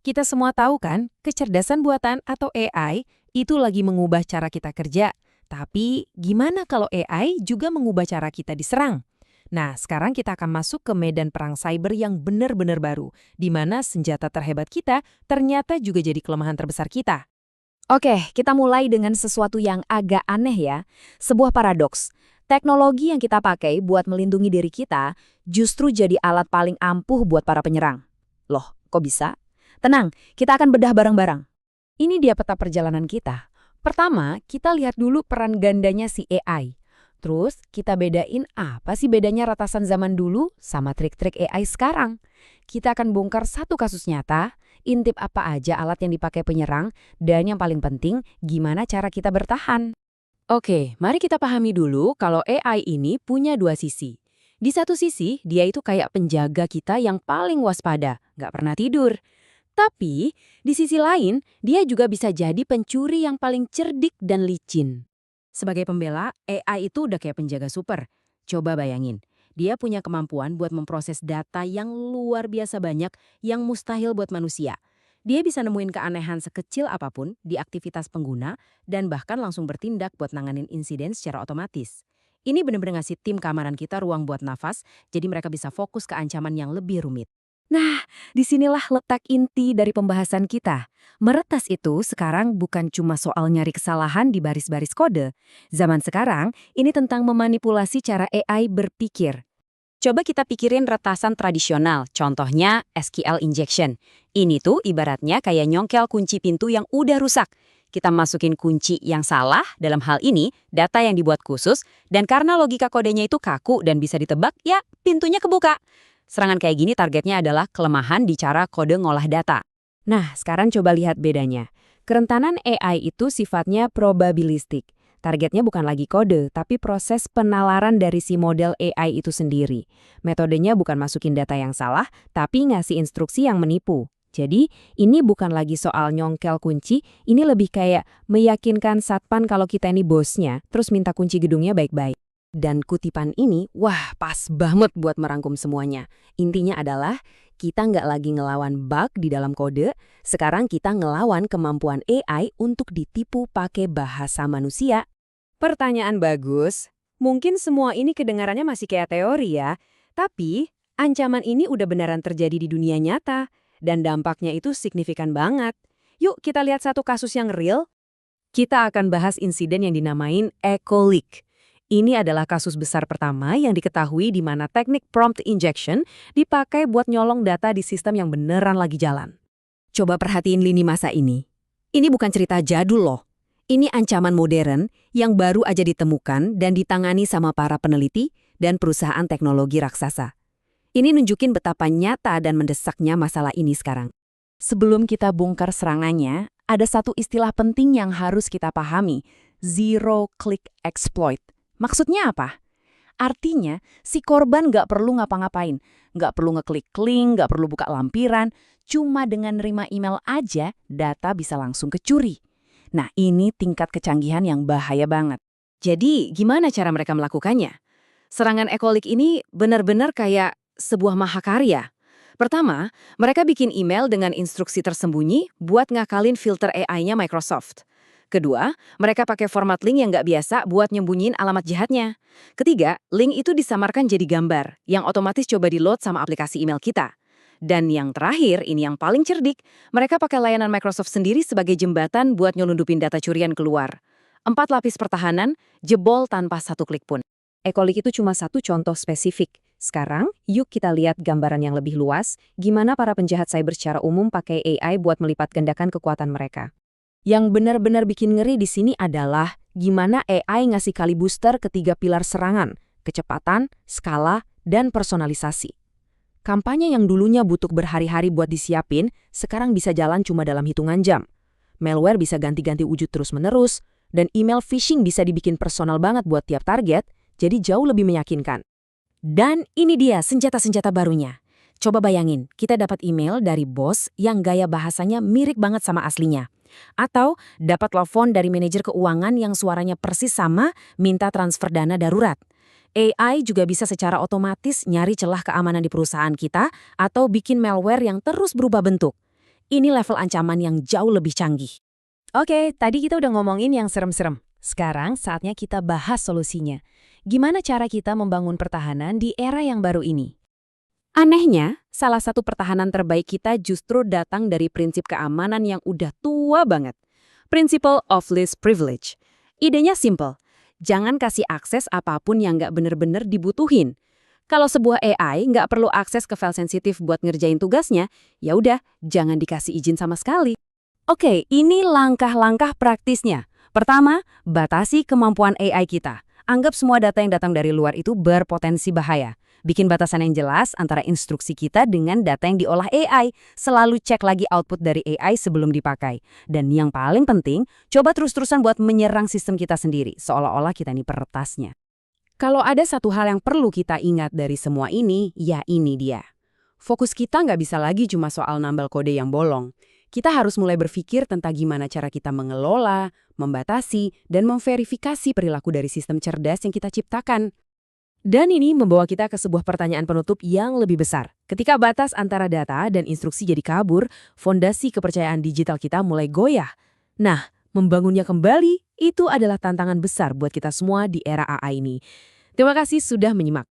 Kita semua tahu kan, kecerdasan buatan atau AI itu lagi mengubah cara kita kerja. Tapi gimana kalau AI juga mengubah cara kita diserang? Nah, sekarang kita akan masuk ke medan perang cyber yang benar-benar baru, di mana senjata terhebat kita ternyata juga jadi kelemahan terbesar kita. Oke, kita mulai dengan sesuatu yang agak aneh ya. Sebuah paradoks. Teknologi yang kita pakai buat melindungi diri kita justru jadi alat paling ampuh buat para penyerang. Loh, kok bisa? Tenang, kita akan bedah bareng-bareng. Ini dia peta perjalanan kita. Pertama, kita lihat dulu peran gandanya si AI. Terus, kita bedain apa sih bedanya ratasan zaman dulu sama trik-trik AI sekarang. Kita akan bongkar satu kasus nyata, intip apa aja alat yang dipakai penyerang, dan yang paling penting, gimana cara kita bertahan. Oke, mari kita pahami dulu kalau AI ini punya dua sisi. Di satu sisi, dia itu kayak penjaga kita yang paling waspada, nggak pernah tidur. Tapi, di sisi lain, dia juga bisa jadi pencuri yang paling cerdik dan licin. Sebagai pembela, AI itu udah kayak penjaga super. Coba bayangin, dia punya kemampuan buat memproses data yang luar biasa banyak yang mustahil buat manusia. Dia bisa nemuin keanehan sekecil apapun di aktivitas pengguna dan bahkan langsung bertindak buat nanganin insiden secara otomatis. Ini benar-benar ngasih tim keamanan kita ruang buat nafas, jadi mereka bisa fokus ke ancaman yang lebih rumit. Nah, disinilah letak inti dari pembahasan kita. Meretas itu sekarang bukan cuma soal nyari kesalahan di baris-baris kode. Zaman sekarang, ini tentang memanipulasi cara AI berpikir. Coba kita pikirin retasan tradisional, contohnya SQL injection. Ini tuh ibaratnya kayak nyongkel kunci pintu yang udah rusak. Kita masukin kunci yang salah, dalam hal ini data yang dibuat khusus, dan karena logika kodenya itu kaku dan bisa ditebak, ya pintunya kebuka. Serangan kayak gini targetnya adalah kelemahan di cara kode ngolah data. Nah, sekarang coba lihat bedanya. Kerentanan AI itu sifatnya probabilistik. Targetnya bukan lagi kode, tapi proses penalaran dari si model AI itu sendiri. Metodenya bukan masukin data yang salah, tapi ngasih instruksi yang menipu. Jadi, ini bukan lagi soal nyongkel kunci, ini lebih kayak meyakinkan satpam kalau kita ini bosnya, terus minta kunci gedungnya baik-baik. Dan kutipan ini, wah pas banget buat merangkum semuanya. Intinya adalah, kita nggak lagi ngelawan bug di dalam kode, sekarang kita ngelawan kemampuan AI untuk ditipu pakai bahasa manusia. Pertanyaan bagus. Mungkin semua ini kedengarannya masih kayak teori ya, tapi ancaman ini udah beneran terjadi di dunia nyata, dan dampaknya itu signifikan banget. Yuk kita lihat satu kasus yang real. Kita akan bahas insiden yang dinamain Echo Leak. Ini adalah kasus besar pertama yang diketahui di mana teknik prompt injection dipakai buat nyolong data di sistem yang beneran lagi jalan. Coba perhatiin lini masa ini. Ini bukan cerita jadul loh. Ini ancaman modern yang baru aja ditemukan dan ditangani sama para peneliti dan perusahaan teknologi raksasa. Ini nunjukin betapa nyata dan mendesaknya masalah ini sekarang. Sebelum kita bongkar serangannya, ada satu istilah penting yang harus kita pahami, zero click exploit. Maksudnya apa? Artinya, si korban nggak perlu ngapa-ngapain, nggak perlu ngeklik link, nggak perlu buka lampiran, cuma dengan nerima email aja, data bisa langsung kecuri. Nah, ini tingkat kecanggihan yang bahaya banget. Jadi, gimana cara mereka melakukannya? Serangan Echo Leak ini benar-benar kayak sebuah mahakarya. Pertama, mereka bikin email dengan instruksi tersembunyi buat ngakalin filter AI-nya Microsoft. Kedua, mereka pakai format link yang nggak biasa buat nyembunyiin alamat jahatnya. Ketiga, link itu disamarkan jadi gambar yang otomatis coba di-load sama aplikasi email kita. Dan yang terakhir, ini yang paling cerdik, mereka pakai layanan Microsoft sendiri sebagai jembatan buat nyelundupin data curian keluar. 4 lapis pertahanan, jebol tanpa satu klik pun. Echo Leak itu cuma satu contoh spesifik. Sekarang, yuk kita lihat gambaran yang lebih luas, gimana para penjahat cyber secara umum pakai AI buat melipat gandakan kekuatan mereka. Yang benar-benar bikin ngeri di sini adalah gimana AI ngasih kali booster ketiga pilar serangan, kecepatan, skala, dan personalisasi. Kampanye yang dulunya butuh berhari-hari buat disiapin, sekarang bisa jalan cuma dalam hitungan jam. Malware bisa ganti-ganti wujud terus-menerus, dan email phishing bisa dibikin personal banget buat tiap target, jadi jauh lebih meyakinkan. Dan ini dia senjata-senjata barunya. Coba bayangin, kita dapat email dari bos yang gaya bahasanya mirip banget sama aslinya. Atau dapat telepon dari manajer keuangan yang suaranya persis sama minta transfer dana darurat. AI juga bisa secara otomatis nyari celah keamanan di perusahaan kita atau bikin malware yang terus berubah bentuk. Ini level ancaman yang jauh lebih canggih. Oke, tadi kita udah ngomongin yang serem-serem. Sekarang saatnya kita bahas solusinya. Gimana cara kita membangun pertahanan di era yang baru ini? Anehnya, salah satu pertahanan terbaik kita justru datang dari prinsip keamanan yang udah tua banget. Principle of least privilege. Idenya simple. Jangan kasih akses apapun yang nggak bener-bener dibutuhin. Kalau sebuah AI nggak perlu akses ke file sensitif buat ngerjain tugasnya, ya udah, jangan dikasih izin sama sekali. Oke, ini langkah-langkah praktisnya. Pertama, batasi kemampuan AI kita. Anggap semua data yang datang dari luar itu berpotensi bahaya. Bikin batasan yang jelas antara instruksi kita dengan data yang diolah AI. Selalu cek lagi output dari AI sebelum dipakai. Dan yang paling penting, coba terus-terusan buat menyerang sistem kita sendiri, seolah-olah kita ini peretasnya. Kalau ada satu hal yang perlu kita ingat dari semua ini, ya ini dia. Fokus kita nggak bisa lagi cuma soal nambal kode yang bolong. Kita harus mulai berpikir tentang gimana cara kita mengelola, membatasi, dan memverifikasi perilaku dari sistem cerdas yang kita ciptakan. Dan ini membawa kita ke sebuah pertanyaan penutup yang lebih besar. Ketika batas antara data dan instruksi jadi kabur, fondasi kepercayaan digital kita mulai goyah. Nah, membangunnya kembali, itu adalah tantangan besar buat kita semua di era AI ini. Terima kasih sudah menyimak.